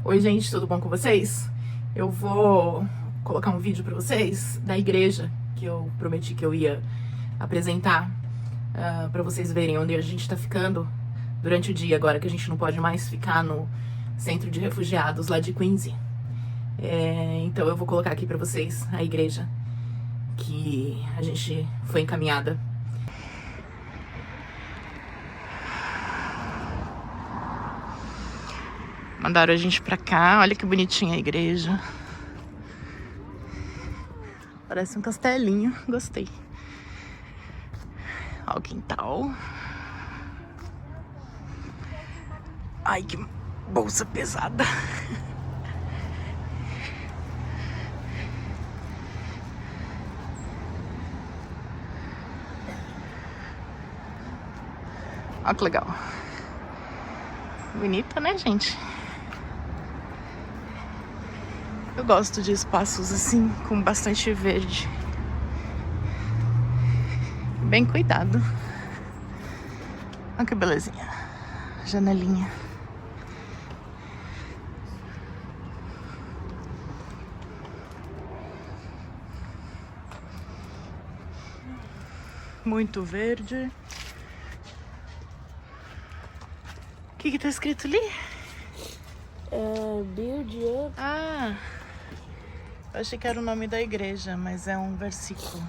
Oi gente, tudo bom com vocês? Eu vou colocar um vídeo pra vocês da igreja que eu prometi que eu ia apresentar pra vocês verem onde a gente tá ficando durante o dia, agora que a gente não pode mais ficar no centro de refugiados lá de Quincy. Então eu vou colocar aqui pra vocês a igreja que a gente foi encaminhada. Mandaram a gente pra cá, olha que bonitinha a igreja. Parece um castelinho, gostei. Olha o quintal. Ai, que bolsa pesada. Olha que legal. Bonita, né, gente? Eu gosto de espaços assim, com bastante verde. Bem cuidado. Olha que belezinha. Janelinha. Muito verde. O que tá escrito ali? Build up. Ah, eu achei que era o nome da igreja, mas é um versículo.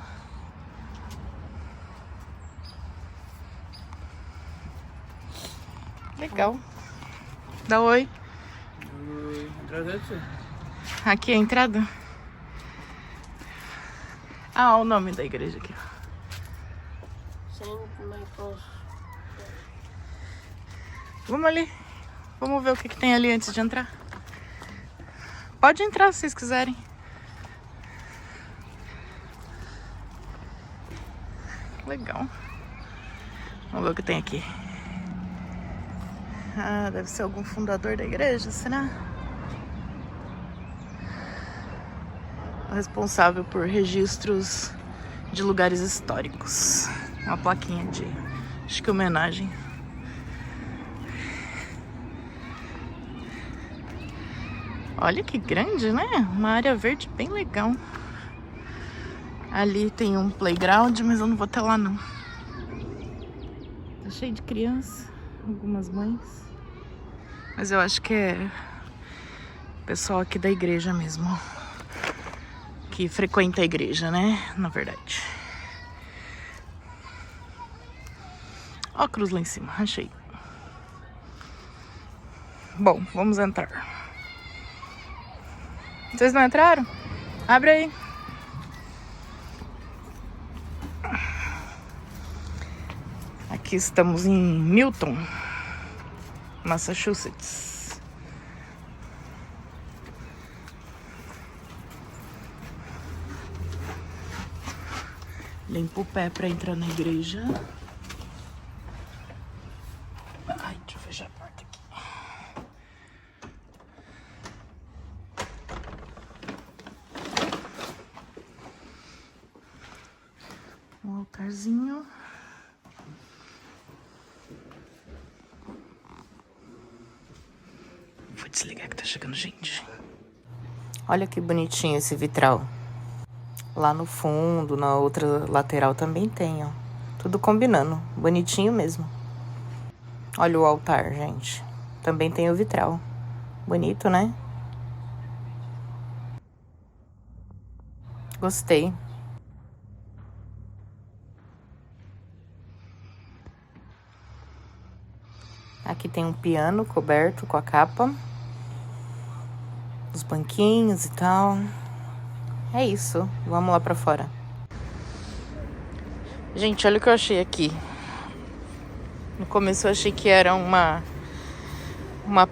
Legal. Dá oi. Aqui é a entrada? Ah, o nome da igreja aqui. Saint Michael's. Vamos ali. Vamos ver o que tem ali antes de entrar. Pode entrar se vocês quiserem. Legal. Vamos ver o que tem aqui. Ah, deve ser algum fundador da igreja, será? O responsável por registros de lugares históricos. Uma plaquinha de, acho que homenagem. Olha que grande, né? Uma área verde bem legal. Ali tem um playground, mas eu não vou até lá não. Tá cheio de criança, algumas mães. Mas eu acho que é o pessoal aqui da igreja mesmo. Que frequenta a igreja, né? Na verdade. Ó a cruz lá em cima, achei. Bom, vamos entrar. Vocês não entraram? Abre aí. Aqui estamos em Milton, Massachusetts. Limpa o pé para entrar na igreja. Ai, deixa eu fechar a porta aqui. Um altarzinho. Vou desligar que tá chegando gente. Olha que bonitinho esse vitral. Lá no fundo, na outra lateral também tem, ó. Tudo combinando. Bonitinho mesmo. Olha o altar, gente. Também tem o vitral. Bonito, né? Gostei. Aqui tem um piano coberto com a capa. Os banquinhos e tal. É isso. Vamos lá pra fora. Gente, olha o que eu achei aqui. No começo eu achei que era uma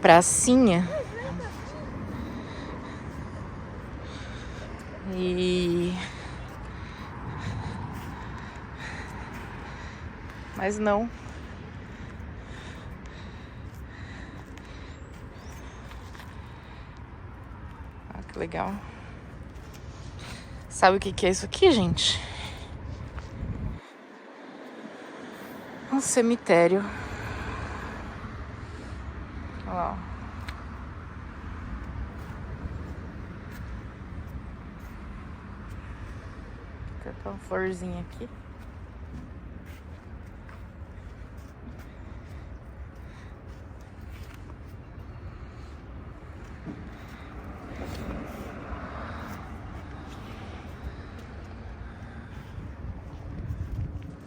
pracinha. Mas não. Ah, que legal. Sabe o que é isso aqui, gente? Um cemitério. Olha lá. Tem uma florzinha aqui.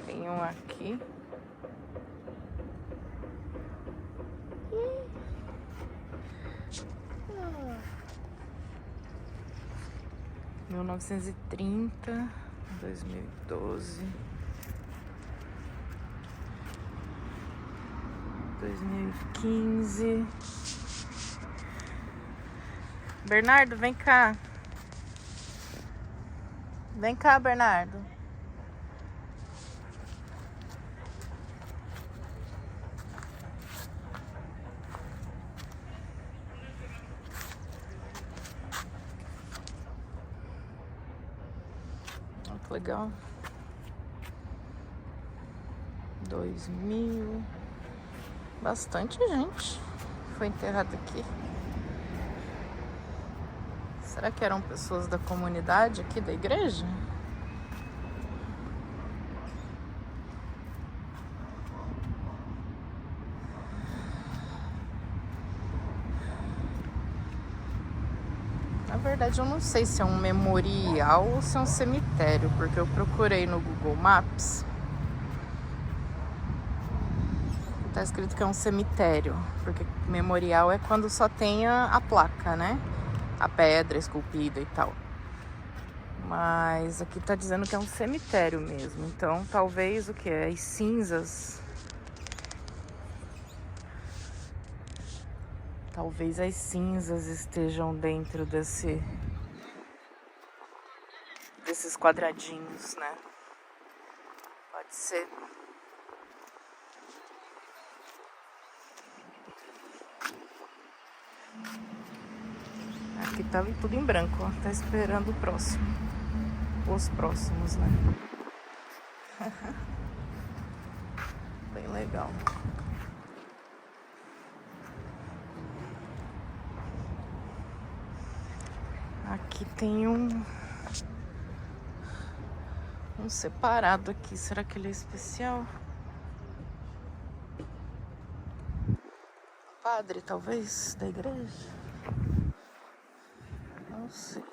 Tem um aqui. Ah, 1930, 2012, 2015. Bernardo, vem cá. Vem cá, Bernardo. Olha que legal. 2000. Bastante gente foi enterrada aqui. Será que eram pessoas da comunidade aqui da igreja? Na verdade, eu não sei se é um memorial ou se é um cemitério, porque eu procurei no Google Maps. Tá escrito que é um cemitério, porque memorial é quando só tem a placa, né? A pedra esculpida e tal. Mas aqui tá dizendo que é um cemitério mesmo. Então, talvez o que? As cinzas. Talvez as cinzas estejam dentro desses quadradinhos, né? Pode ser. Aqui tá tudo em branco, ó. Tá esperando o próximo. Os próximos, né? Bem legal. Aqui tem um separado aqui. Será que ele é especial? Padre, talvez, da igreja? Não sei.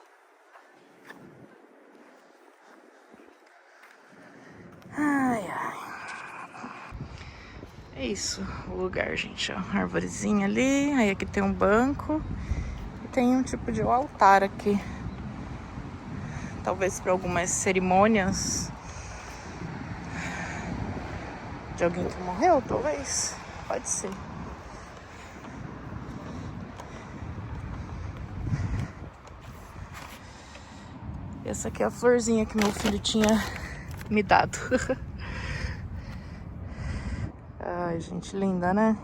Ai, ai. É isso, o lugar, gente, ó. Arvorezinha ali. Aí aqui tem um banco. E tem um tipo de altar aqui. Talvez para algumas cerimônias de alguém que morreu, talvez. Pode ser. Essa aqui é a florzinha que meu filho tinha me dado. Ai, gente, linda, né?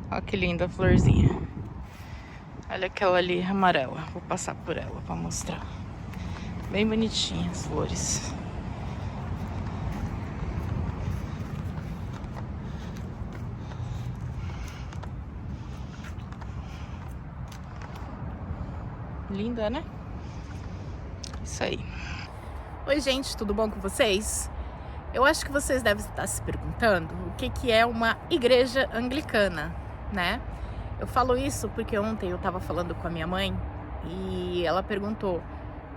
Olha que linda a florzinha. Olha aquela ali amarela. Vou passar por ela pra mostrar. Bem bonitinha as flores. Linda, né? Isso aí. Oi, gente, tudo bom com vocês? Eu acho que vocês devem estar se perguntando o que é uma igreja anglicana, né? Eu falo isso porque ontem eu estava falando com a minha mãe e ela perguntou: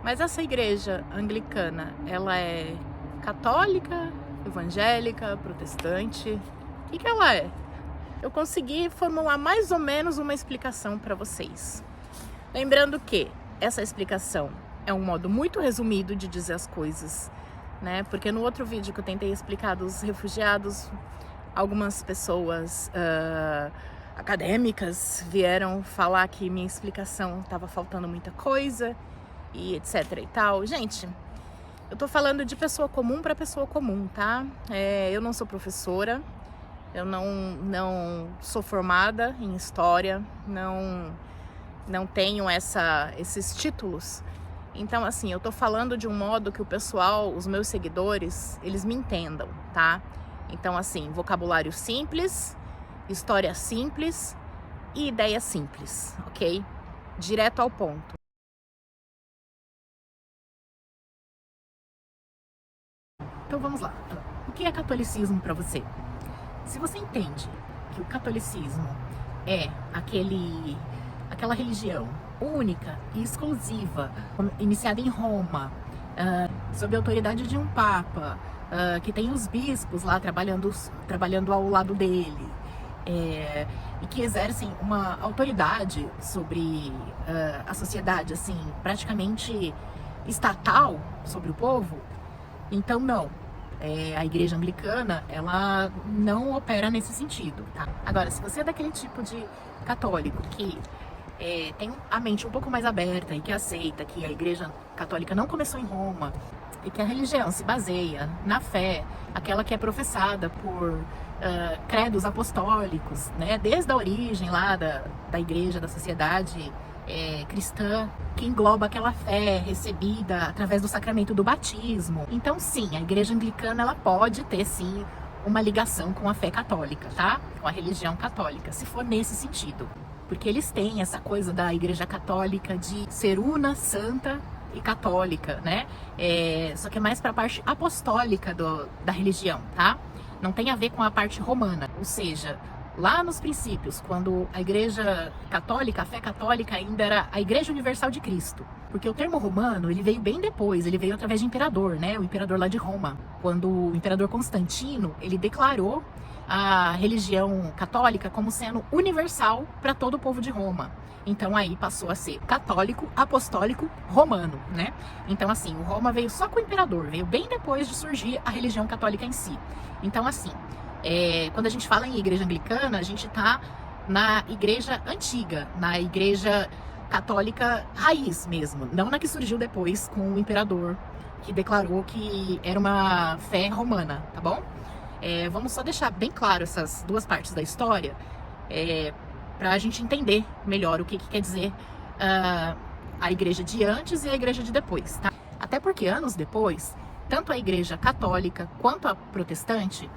mas essa igreja anglicana, ela é católica, evangélica, protestante? O que ela é? Eu consegui formular mais ou menos uma explicação para vocês. Lembrando que essa explicação é um modo muito resumido de dizer as coisas, né? Porque no outro vídeo que eu tentei explicar dos refugiados, algumas pessoas acadêmicas vieram falar que minha explicação estava faltando muita coisa e etc e tal. Gente, eu tô falando de pessoa comum para pessoa comum, tá? Eu não sou professora, eu não sou formada em história, não tenho esses títulos. Então, assim, eu tô falando de um modo que o pessoal, os meus seguidores, eles me entendam, tá? Então, assim, vocabulário simples, história simples, e ideia simples, ok? Direto ao ponto. Então vamos lá. O que é catolicismo para você? Se você entende que o catolicismo é aquela religião única e exclusiva, iniciada em Roma, sob a autoridade de um papa, que tem os bispos lá trabalhando ao lado dele, e que exercem uma autoridade sobre a sociedade, assim, praticamente estatal sobre o povo, então não. A igreja anglicana, ela não opera nesse sentido, tá? Agora, se você é daquele tipo de católico que tem a mente um pouco mais aberta e que aceita que a igreja católica não começou em Roma e que a religião se baseia na fé, aquela que é professada por credos apostólicos, né? Desde a origem lá da igreja, da sociedade cristã, que engloba aquela fé recebida através do sacramento do batismo. Então sim, a igreja anglicana ela pode ter sim uma ligação com a fé católica, tá? Com a religião católica, se for nesse sentido. Porque eles têm essa coisa da igreja católica de ser una, santa e católica, né? Só que é mais para a parte apostólica da religião, tá? Não tem a ver com a parte romana, ou seja, lá nos princípios, quando a igreja católica, a fé católica ainda era a Igreja Universal de Cristo. Porque o termo romano, ele veio bem depois, ele veio através de imperador, né? O imperador lá de Roma. Quando o imperador Constantino, ele declarou a religião católica como sendo universal para todo o povo de Roma. Então aí passou a ser católico, apostólico, romano, né? Então assim, o Roma veio só com o imperador, veio bem depois de surgir a religião católica em si. Então assim, quando a gente fala em igreja anglicana, a gente está na igreja antiga, na igreja católica raiz mesmo, não na que surgiu depois com o imperador, que declarou que era uma fé romana, tá bom? Vamos só deixar bem claro essas duas partes da história, para a gente entender melhor o que quer dizer a igreja de antes e a igreja de depois, tá? Até porque anos depois, tanto a igreja católica quanto a protestante,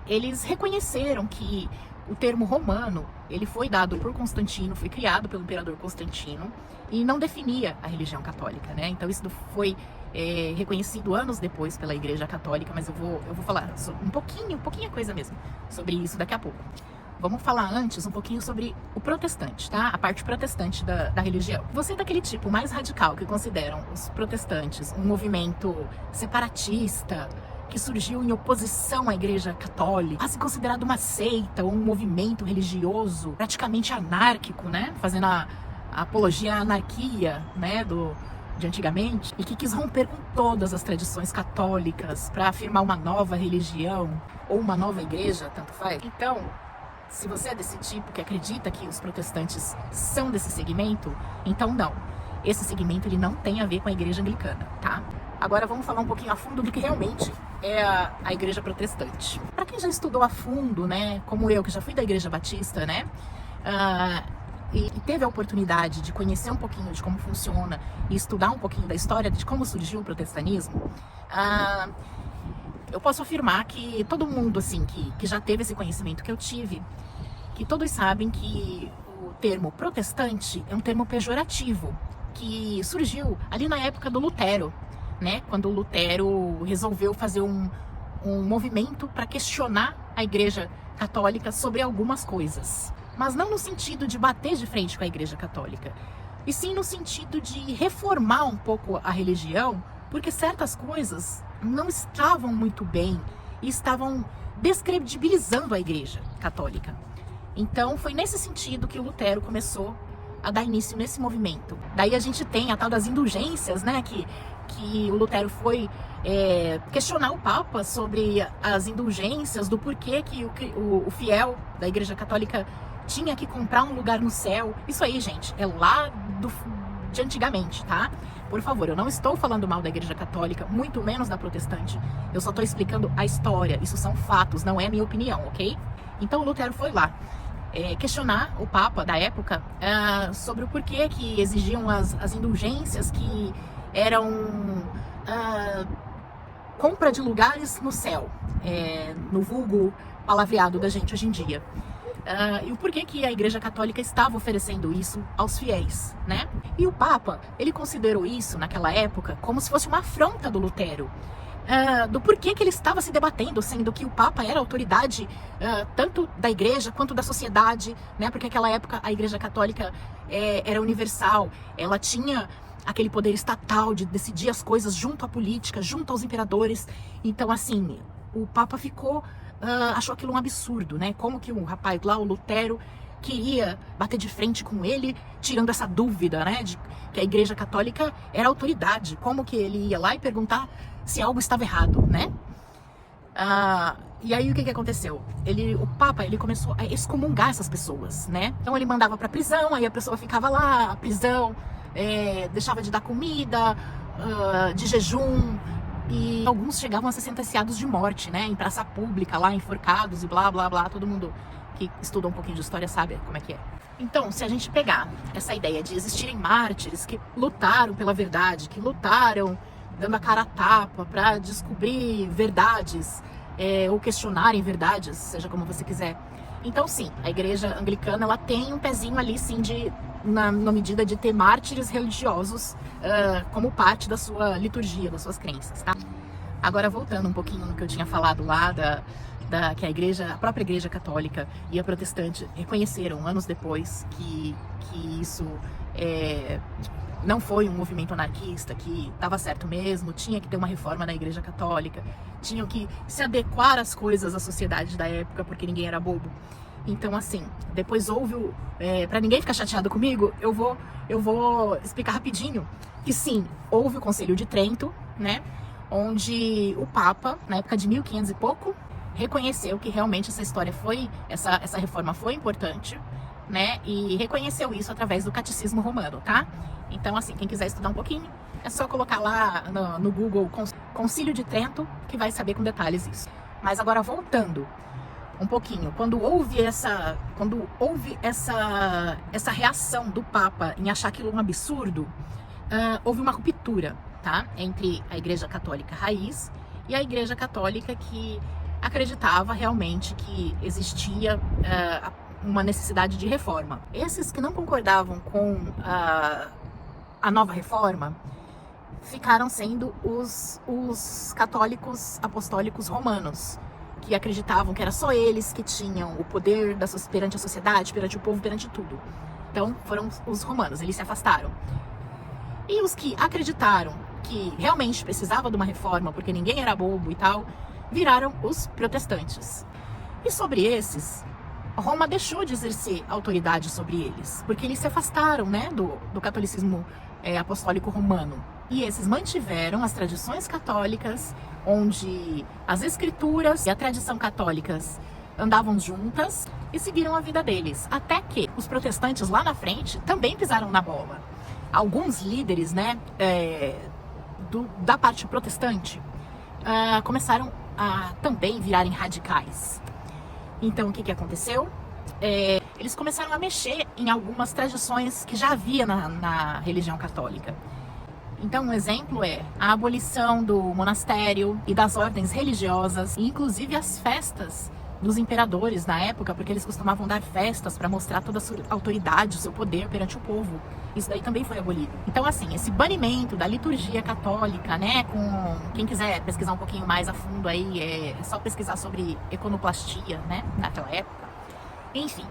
eles reconheceram que o termo romano, ele foi dado por Constantino, foi criado pelo imperador Constantino e não definia a religião católica, né? Então isso foi reconhecido anos depois pela igreja católica, mas eu vou falar um pouquinho coisa mesmo sobre isso daqui a pouco. Vamos falar antes um pouquinho sobre o protestante, tá? A parte protestante da religião. Você é daquele tipo mais radical que consideram os protestantes um movimento separatista, que surgiu em oposição à igreja católica, quase considerado uma seita ou um movimento religioso praticamente anárquico, né? Fazendo a apologia à anarquia, né? De antigamente, e que quis romper com todas as tradições católicas para afirmar uma nova religião ou uma nova igreja, tanto faz. Então, se você é desse tipo que acredita que os protestantes são desse segmento, então não. Esse segmento ele não tem a ver com a igreja anglicana, tá? Agora vamos falar um pouquinho a fundo do que realmente é a igreja protestante. Para quem já estudou a fundo, né, como eu, que já fui da igreja batista, né, e teve a oportunidade de conhecer um pouquinho de como funciona e estudar um pouquinho da história de como surgiu o protestantismo, eu posso afirmar que todo mundo assim que já teve esse conhecimento que eu tive, que todos sabem que o termo protestante é um termo pejorativo, que surgiu ali na época do Lutero, né? Quando o Lutero resolveu fazer um movimento para questionar a igreja católica sobre algumas coisas. Mas não no sentido de bater de frente com a igreja católica, e sim no sentido de reformar um pouco a religião, porque certas coisas não estavam muito bem e estavam descredibilizando a igreja católica. Então foi nesse sentido que o Lutero começou a dar início nesse movimento. Daí a gente tem a tal das indulgências, né, que o Lutero foi questionar o Papa sobre as indulgências, do porquê que o fiel da igreja católica tinha que comprar um lugar no céu. Isso aí, gente, é lá de antigamente, tá? Por favor, eu não estou falando mal da igreja católica, muito menos da protestante. Eu só estou explicando a história. Isso são fatos, não é minha opinião, ok? Então o Lutero foi lá questionar o Papa da época sobre o porquê que exigiam as indulgências que eram compra de lugares no céu, no vulgo palavreado da gente hoje em dia. e o porquê que a Igreja Católica estava oferecendo isso aos fiéis, né? E o Papa, ele considerou isso, naquela época, como se fosse uma afronta do Lutero. Do porquê que ele estava se debatendo, sendo que o Papa era autoridade tanto da Igreja quanto da sociedade, né? Porque naquela época a Igreja Católica era universal, ela tinha aquele poder estatal de decidir as coisas junto à política, junto aos imperadores. Então, assim, o Papa achou aquilo um absurdo, né? Como que o rapaz lá, o Lutero, queria bater de frente com ele, tirando essa dúvida, né? De que a Igreja Católica era autoridade. Como que ele ia lá e perguntar se algo estava errado, né? E aí o que aconteceu? O Papa, ele começou a excomungar essas pessoas, né? Então ele mandava pra prisão, aí a pessoa ficava lá, a prisão, deixava de dar comida, de jejum, e alguns chegavam a ser sentenciados de morte, né? Em praça pública, lá enforcados e blá, blá, blá. Todo mundo que estuda um pouquinho de história sabe como é que é. Então, se a gente pegar essa ideia de existirem mártires que lutaram pela verdade, que lutaram dando a cara a tapa para descobrir verdades, ou questionarem verdades, seja como você quiser. Então, sim, a Igreja Anglicana, ela tem um pezinho ali, sim, na medida de ter mártires religiosos como parte da sua liturgia, das suas crenças, tá? Agora, voltando um pouquinho no que eu tinha falado lá, que a própria Igreja Católica e a protestante reconheceram anos depois que isso não foi um movimento anarquista, que estava certo mesmo, tinha que ter uma reforma na Igreja Católica, tinham que se adequar às coisas da sociedade da época, porque ninguém era bobo. Então, assim, depois houve, para ninguém ficar chateado comigo, eu vou explicar rapidinho que sim, houve o Concílio de Trento, né, onde o Papa, na época de 1500 e pouco, reconheceu que realmente essa reforma foi importante, né, e reconheceu isso através do Catecismo Romano, tá? Então, assim, quem quiser estudar um pouquinho, é só colocar lá no Google Concílio de Trento, que vai saber com detalhes isso. Mas agora, voltando um pouquinho, quando houve essa reação do Papa em achar aquilo um absurdo, houve uma ruptura, tá? Entre a Igreja Católica raiz e a Igreja Católica que acreditava realmente que existia uma necessidade de reforma. Esses que não concordavam com a nova reforma ficaram sendo os católicos apostólicos romanos, que acreditavam que era só eles que tinham o poder perante a sociedade, perante o povo, perante tudo. Então foram os romanos, eles se afastaram. E os que acreditaram que realmente precisava de uma reforma, porque ninguém era bobo e tal, viraram os protestantes. E sobre esses, Roma deixou de exercer autoridade sobre eles, porque eles se afastaram, né, do catolicismo apostólico romano. E esses mantiveram as tradições católicas, onde as escrituras e a tradição católicas andavam juntas e seguiram a vida deles. Até que os protestantes lá na frente também pisaram na bola. Alguns líderes, né, da parte protestante começaram a também virarem radicais. Então, o que aconteceu? Eles começaram a mexer em algumas tradições que já havia na religião católica. Então, um exemplo é a abolição do monastério e das ordens religiosas, e inclusive as festas dos imperadores na época, porque eles costumavam dar festas para mostrar toda a sua autoridade, o seu poder perante o povo. Isso daí também foi abolido. Então, assim, esse banimento da liturgia católica, né, com quem quiser pesquisar um pouquinho mais a fundo aí, é só pesquisar sobre iconoclastia, né, naquela época. Enfim,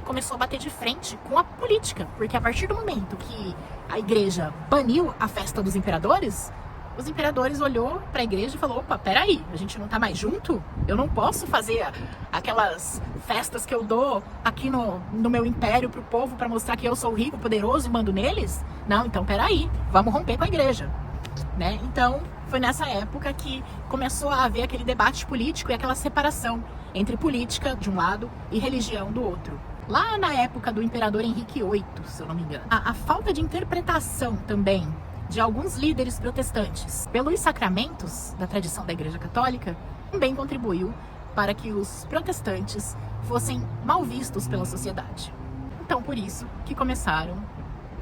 começou a bater de frente com a política, porque a partir do momento que a igreja baniu a festa dos imperadores, os imperadores olhou para a igreja e falou: opa, peraí, a gente não tá mais junto? Eu não posso fazer aquelas festas que eu dou aqui no meu império pro povo para mostrar que eu sou rico, poderoso e mando neles? Não, então peraí, vamos romper com a igreja, né? Então foi nessa época que começou a haver aquele debate político e aquela separação entre política de um lado e religião do outro. Lá na época do imperador Henrique VIII, se eu não me engano, a falta de interpretação também de alguns líderes protestantes pelos sacramentos da tradição da Igreja Católica também contribuiu para que os protestantes fossem mal vistos pela sociedade. Então, por isso que começaram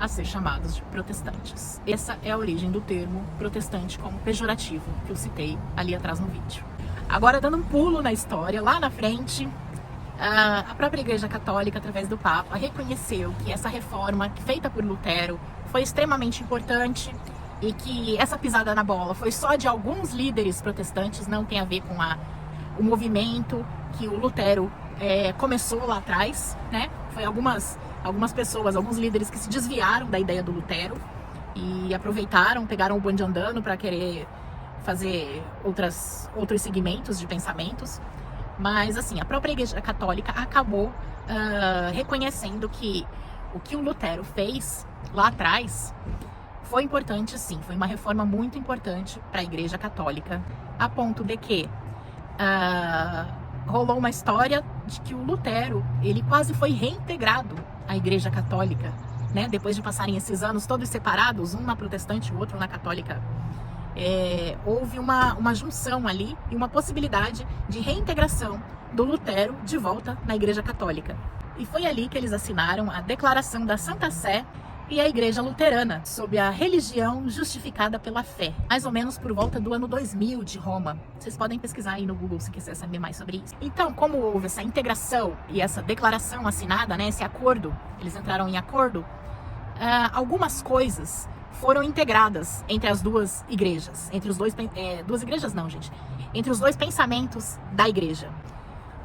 a ser chamados de protestantes. Essa é a origem do termo protestante como pejorativo, que eu citei ali atrás no vídeo. Agora, dando um pulo na história, lá na frente, A própria Igreja Católica, através do Papa, reconheceu que essa reforma feita por Lutero foi extremamente importante e que essa pisada na bola foi só de alguns líderes protestantes, não tem a ver com o movimento que o Lutero começou lá atrás, né? Foi algumas pessoas, alguns líderes que se desviaram da ideia do Lutero e aproveitaram, pegaram o bonde andando para querer fazer outros segmentos de pensamentos. Mas, assim, a própria Igreja Católica acabou reconhecendo que o que o Lutero fez lá atrás foi importante, sim. Foi uma reforma muito importante para a Igreja Católica, a ponto de que rolou uma história de que o Lutero, ele quase foi reintegrado à Igreja Católica, né? Depois de passarem esses anos todos separados, um na protestante e o outro na católica. Houve uma junção ali e uma possibilidade de reintegração do Lutero de volta na Igreja Católica. E foi ali que eles assinaram a Declaração da Santa Sé e a Igreja Luterana, sob a religião justificada pela fé, mais ou menos por volta do ano 2000 de Roma. Vocês podem pesquisar aí no Google se quiser saber mais sobre isso. Então, como houve essa integração e essa declaração assinada, né, esse acordo, eles entraram em acordo, algumas coisas foram integradas entre as duas igrejas, entre os dois, duas igrejas não, gente, entre os dois pensamentos da igreja,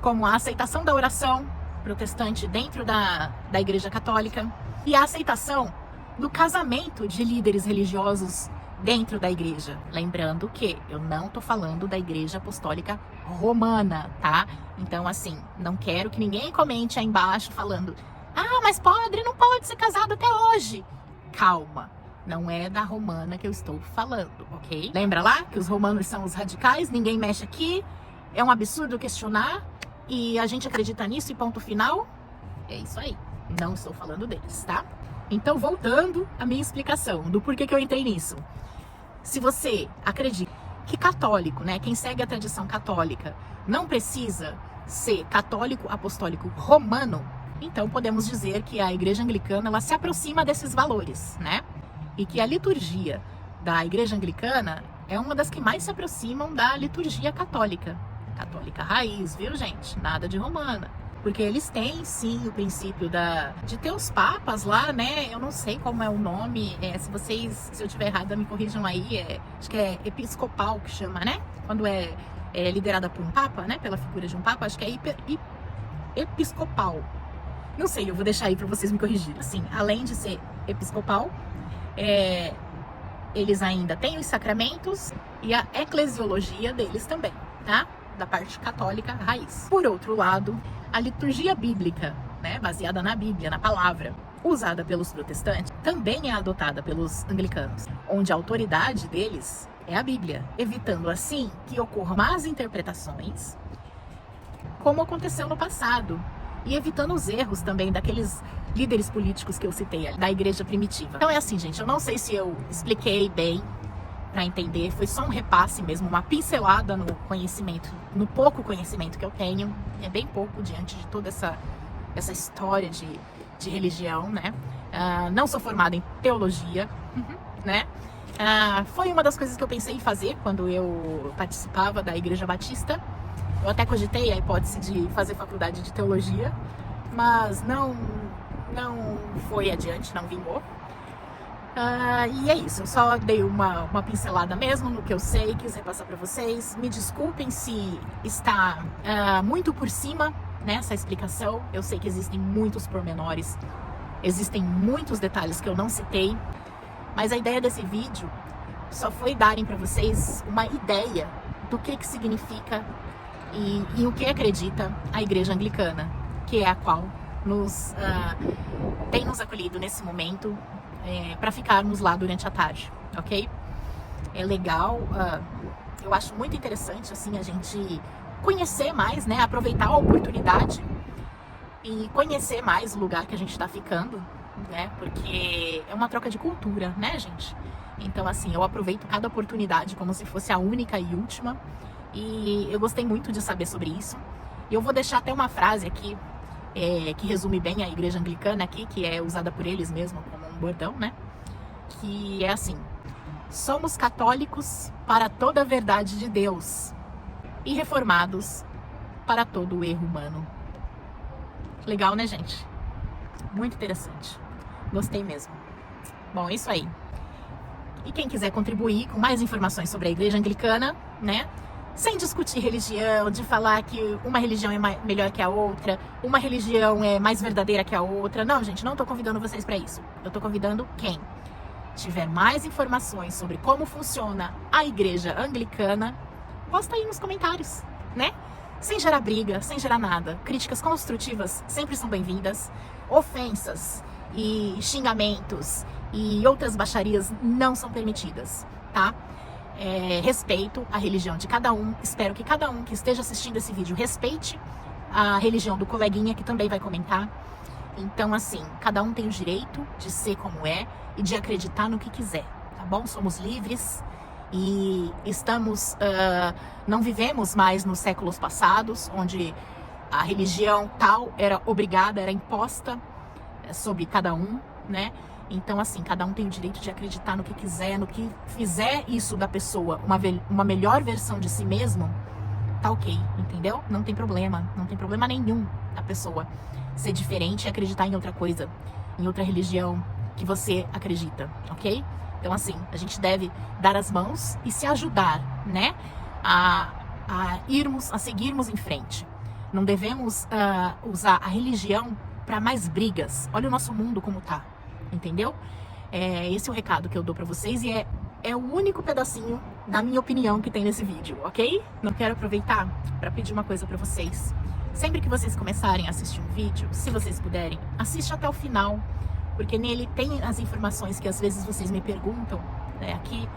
como a aceitação da oração protestante dentro da Igreja Católica e a aceitação do casamento de líderes religiosos dentro da igreja. Lembrando que eu não tô falando da Igreja Apostólica Romana, tá? Então, assim, não quero que ninguém comente aí embaixo falando: ah, mas padre não pode ser casado até hoje. Calma. Não é da romana que eu estou falando, ok? Lembra lá que os romanos são os radicais, ninguém mexe aqui, é um absurdo questionar e a gente acredita nisso e ponto final? É isso aí, não estou falando deles, tá? Então, voltando à minha explicação do porquê que eu entrei nisso. Se você acredita que católico, né, quem segue a tradição católica, não precisa ser católico apostólico romano, então podemos dizer que a Igreja Anglicana, ela se aproxima desses valores, né? E que a liturgia da Igreja Anglicana é uma das que mais se aproximam da liturgia católica. Católica raiz, viu, gente? Nada de romana. Porque eles têm, sim, o princípio de ter os papas lá, né? Eu não sei como é o nome. Se eu tiver errada, me corrijam aí. Acho que é episcopal que chama, né? Quando é liderada por um papa, né? Pela figura de um papa, acho que é episcopal. Não sei, eu vou deixar aí para vocês me corrigirem. Assim, além de ser episcopal, eles ainda têm os sacramentos e a eclesiologia deles também, tá? Da parte católica raiz. Por outro lado, a liturgia bíblica, né, baseada na Bíblia, na palavra, usada pelos protestantes, também é adotada pelos anglicanos, onde a autoridade deles é a Bíblia, evitando assim que ocorram más interpretações, como aconteceu no passado, e evitando os erros também daqueles líderes políticos que eu citei, da igreja primitiva. Então é assim, gente, eu não sei se eu expliquei bem para entender, foi só um repasse mesmo, uma pincelada no conhecimento, no pouco conhecimento que eu tenho, é bem pouco diante de toda essa história de religião, né? Não sou formada em teologia, né? Foi uma das coisas que eu pensei em fazer quando eu participava da Igreja Batista. Eu até cogitei a hipótese de fazer faculdade de teologia, mas não foi adiante, não vingou. E é isso, eu só dei uma pincelada mesmo no que eu sei, quis repassar para vocês. Me desculpem se está muito por cima nessa explicação. Eu sei que existem muitos pormenores, existem muitos detalhes que eu não citei, mas a ideia desse vídeo só foi darem para vocês uma ideia do que significa e o que acredita a Igreja Anglicana, que é a qual tem nos acolhido nesse momento para ficarmos lá durante a tarde, ok? É legal, eu acho muito interessante assim a gente conhecer mais, né? Aproveitar a oportunidade e conhecer mais o lugar que a gente está ficando, né? Porque é uma troca de cultura, né, gente? Então, assim, eu aproveito cada oportunidade como se fosse a única e última. E eu gostei muito de saber sobre isso. E eu vou deixar até uma frase aqui, que resume bem a Igreja Anglicana aqui, que é usada por eles mesmo como um bordão, né? Que é assim: somos católicos para toda a verdade de Deus e reformados para todo o erro humano. Legal, né, gente? Muito interessante. Gostei mesmo. Bom, é isso aí. E quem quiser contribuir com mais informações sobre a Igreja Anglicana, né? Sem discutir religião, de falar que uma religião é melhor que a outra, uma religião é mais verdadeira que a outra. Não, gente, não tô convidando vocês para isso. Eu tô convidando quem tiver mais informações sobre como funciona a Igreja Anglicana, posta aí nos comentários, né? Sem gerar briga, sem gerar nada. Críticas construtivas sempre são bem-vindas. Ofensas e xingamentos e outras baixarias não são permitidas, tá? Respeito a religião de cada um. Espero que cada um que esteja assistindo esse vídeo respeite a religião do coleguinha que também vai comentar. Então, assim, cada um tem o direito de ser como é e de acreditar no que quiser, tá bom? Somos livres e estamos, não vivemos mais nos séculos passados, onde a religião tal era obrigada, era imposta sobre cada um, né? Então, assim, cada um tem o direito de acreditar no que quiser, no que fizer isso da pessoa uma melhor versão de si mesmo, tá ok, entendeu? Não tem problema nenhum a pessoa ser diferente e acreditar em outra coisa, em outra religião que você acredita, ok? Então, assim, a gente deve dar as mãos e se ajudar, né? A seguirmos em frente. Não devemos usar a religião para mais brigas. Olha o nosso mundo como tá, entendeu? Esse é o recado que eu dou para vocês e é o único pedacinho da minha opinião que tem nesse vídeo, ok? Não quero aproveitar para pedir uma coisa para vocês. Sempre que vocês começarem a assistir um vídeo, se vocês puderem, assiste até o final, porque nele tem as informações que às vezes vocês me perguntam, né, aqui,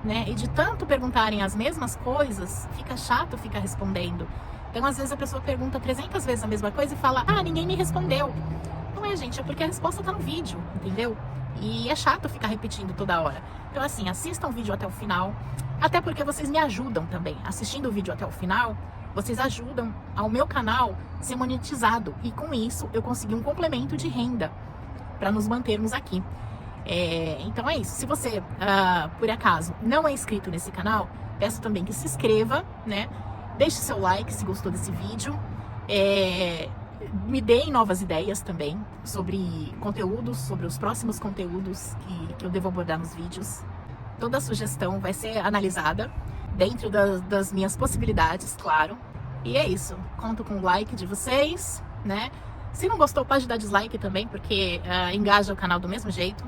né? E de tanto perguntarem as mesmas coisas, fica chato ficar respondendo. Então, às vezes a pessoa pergunta 300 vezes a mesma coisa e fala: ah, ninguém me respondeu. Não é, gente, é porque a resposta tá no vídeo, entendeu? E é chato ficar repetindo toda hora. Então, assim, assistam o vídeo até o final, até porque vocês me ajudam também. Assistindo o vídeo até o final, vocês ajudam ao meu canal ser monetizado. E com isso, eu consegui um complemento de renda para nos mantermos aqui. Então é isso. Se você, por acaso, não é inscrito nesse canal, peço também que se inscreva, né? Deixe seu like se gostou desse vídeo. Me deem novas ideias também sobre conteúdos, sobre os próximos conteúdos que eu devo abordar nos vídeos. Toda sugestão vai ser analisada dentro das minhas possibilidades, claro. E é isso. Conto com o like de vocês, né? Se não gostou, pode dar dislike também, porque engaja o canal do mesmo jeito.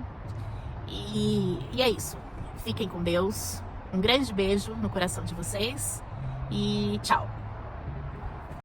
E é isso. Fiquem com Deus. Um grande beijo no coração de vocês. E tchau.